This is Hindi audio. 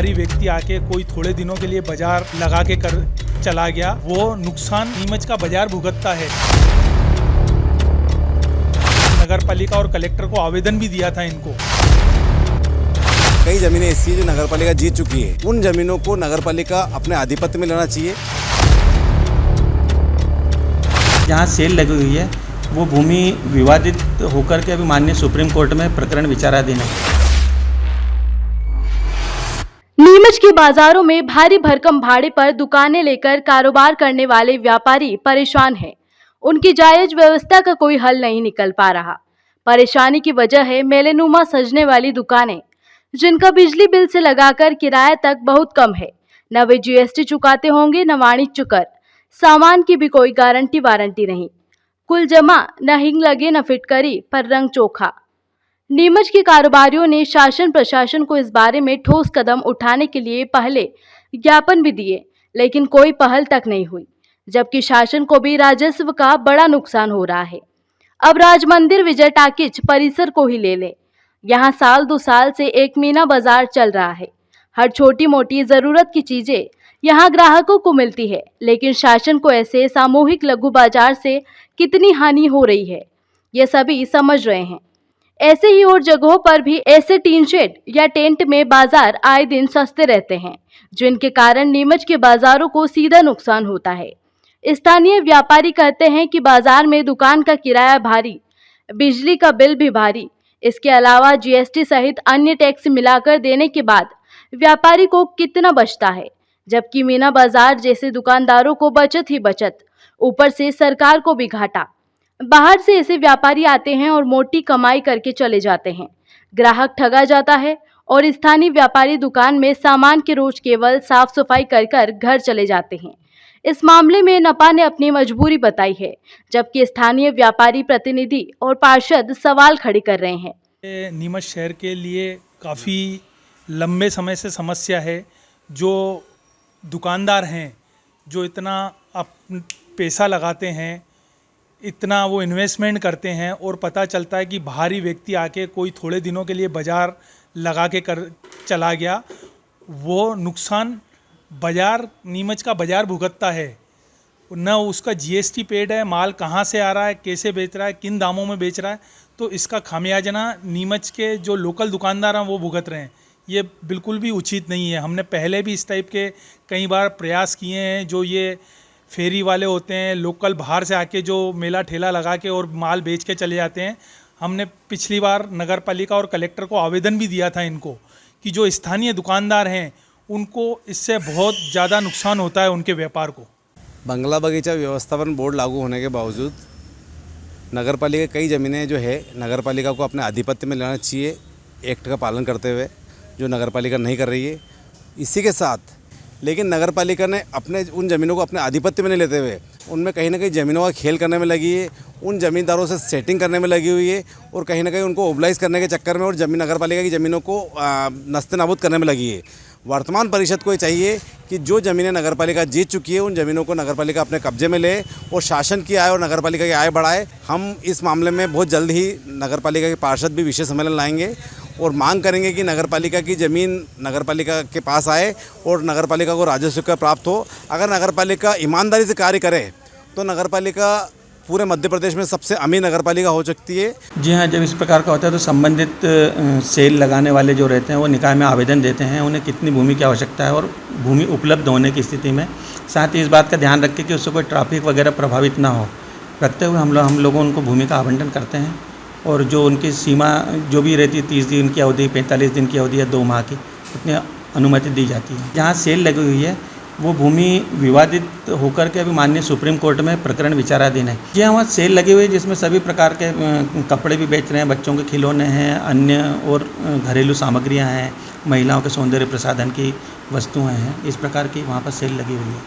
बाहरी व्यक्ति आके कोई थोड़े दिनों के लिए बाजार लगा के कर चला गया, वो नुकसान नीमच का बाजार भुगतता है। नगर पालिका और कलेक्टर को आवेदन भी दिया था इनको। कई जमीनें ऐसी जो नगर पालिका जीत चुकी है, उन जमीनों को नगर पालिका अपने आधिपत्य में लेना चाहिए। जहाँ सेल लगी हुई है वो भूमि विवादित होकर के अभी माननीय सुप्रीम कोर्ट में प्रकरण विचाराधीन है। नीमच के बाजारों में भारी भरकम भाड़े पर दुकानें लेकर कारोबार करने वाले व्यापारी परेशान हैं। उनकी जायज व्यवस्था का कोई हल नहीं निकल पा रहा। परेशानी की वजह है मेलेनुमा सजने वाली दुकानें, जिनका बिजली बिल से लगाकर किराया तक बहुत कम है। न वे जीएसटी चुकाते होंगे न वाणिज्य कर, सामान की भी कोई गारंटी वारंटी नहीं। कुल जमा न हिंग लगे न फिटकरी पर रंग चोखा। नीमच के कारोबारियों ने शासन प्रशासन को इस बारे में ठोस कदम उठाने के लिए पहले ज्ञापन भी दिए, लेकिन कोई पहल तक नहीं हुई, जबकि शासन को भी राजस्व का बड़ा नुकसान हो रहा है। अब राजमंदिर विजय टाकिज परिसर को ही ले ले, यहाँ साल 2 साल से एक मीना बाजार चल रहा है। हर छोटी मोटी जरूरत की चीजें यहाँ ग्राहकों को मिलती है, लेकिन शासन को ऐसे सामूहिक लघु बाजार से कितनी हानि हो रही है, ये सभी समझ रहे हैं। ऐसे ही और जगहों पर भी ऐसे टीन शेड या टेंट में बाजार आए दिन सस्ते रहते हैं, जिनके कारण नीमच के बाजारों को सीधा नुकसान होता है। स्थानीय व्यापारी कहते हैं कि बाजार में दुकान का किराया भारी, बिजली का बिल भी भारी, इसके अलावा जीएसटी सहित अन्य टैक्स मिलाकर देने के बाद व्यापारी को कितना बचता है, जबकि मीना बाजार जैसे दुकानदारों को बचत ही बचत, ऊपर से सरकार को भी घाटा। बाहर से ऐसे व्यापारी आते हैं और मोटी कमाई करके चले जाते हैं। ग्राहक ठगा जाता है और स्थानीय व्यापारी दुकान में सामान के रोज केवल साफ सफाई कर घर चले जाते हैं। इस मामले में नपा ने अपनी मजबूरी बताई है, जबकि स्थानीय व्यापारी प्रतिनिधि और पार्षद सवाल खड़े कर रहे हैं। नीमच शहर के लिए काफ़ी लंबे समय से समस्या है। जो दुकानदार हैं, जो इतना पैसा लगाते हैं, इतना वो इन्वेस्टमेंट करते हैं, और पता चलता है कि बाहरी व्यक्ति आके कोई थोड़े दिनों के लिए बाजार लगा के कर चला गया, वो नुकसान बाजार नीमच का बाजार भुगतता है। न उसका जीएसटी पेड है, माल कहाँ से आ रहा है, कैसे बेच रहा है, किन दामों में बेच रहा है, तो इसका खामियाजा नीमच के जो लोकल दुकानदार हैं वो भुगत रहे हैं। ये बिल्कुल भी उचित नहीं है। हमने पहले भी इस टाइप के कई बार प्रयास किए हैं। जो ये फेरी वाले होते हैं, लोकल बाहर से आके जो मेला ठेला लगा के और माल बेच के चले जाते हैं, हमने पिछली बार नगर पालिका और कलेक्टर को आवेदन भी दिया था इनको, कि जो स्थानीय दुकानदार हैं उनको इससे बहुत ज़्यादा नुकसान होता है उनके व्यापार को। बंगला बगीचा व्यवस्थापन बोर्ड लागू होने के बावजूद नगर पालिका कई ज़मीनें जो है नगर पालिका को अपने आधिपत्य में लेना चाहिए, एक्ट का पालन करते हुए, जो नगर पालिका नहीं कर रही है। इसी के साथ लेकिन नगर पालिका ने अपने उन ज़मीनों को अपने आधिपत्य में नहीं लेते हुए उनमें कहीं ना कहीं ज़मीनों का खेल करने में लगी है, उन ज़मींदारों से सेटिंग करने में लगी हुई है, और कहीं ना कहीं उनको ओबलाइज करने के चक्कर में और जमीन नगर पालिका की ज़मीनों को नस्ते नाबूद करने में लगी है। वर्तमान परिषद को ये चाहिए कि जो ज़मीनें नगर पालिका जीत चुकी है उन ज़मीनों को नगर पालिका अपने कब्जे में ले और शासन की आय और नगर पालिका की आय बढ़ाए। हम इस मामले में बहुत जल्द ही नगर पालिका के पार्षद भी विशेष सम्मेलन लाएंगे और मांग करेंगे कि नगर पालिका की ज़मीन नगर पालिका के पास आए और नगर पालिका को राजस्व का प्राप्त हो। अगर नगर पालिका ईमानदारी से कार्य करे तो नगर पालिका पूरे मध्य प्रदेश में सबसे अमीर नगर पालिका हो सकती है। जी हाँ, जब इस प्रकार का होता है तो संबंधित सेल लगाने वाले जो रहते हैं वो निकाय में आवेदन देते हैं, उन्हें कितनी भूमि की आवश्यकता है और भूमि उपलब्ध होने की स्थिति में, साथ ही इस बात का ध्यान रखें कि उससे कोई ट्रैफिक वगैरह प्रभावित ना हो, रखते हुए हम लोग उनको भूमि का आवंटन करते हैं। और जो उनकी सीमा जो भी रहती है, 30 दिन की अवधि, 45 दिन की अवधि या 2 माह की, उतनी अनुमति दी जाती है। जहाँ सेल लगी हुई है वो भूमि विवादित होकर के अभी माननीय सुप्रीम कोर्ट में प्रकरण विचाराधीन है। जी हाँ, वहाँ सेल लगी हुई है जिसमें सभी प्रकार के कपड़े भी बेच रहे हैं, बच्चों के खिलौने हैं, अन्य और घरेलू सामग्रियाँ हैं, महिलाओं के सौंदर्य प्रसाधन की वस्तुएँ हैं। इस प्रकार की वहाँ पर सेल लगी हुई है।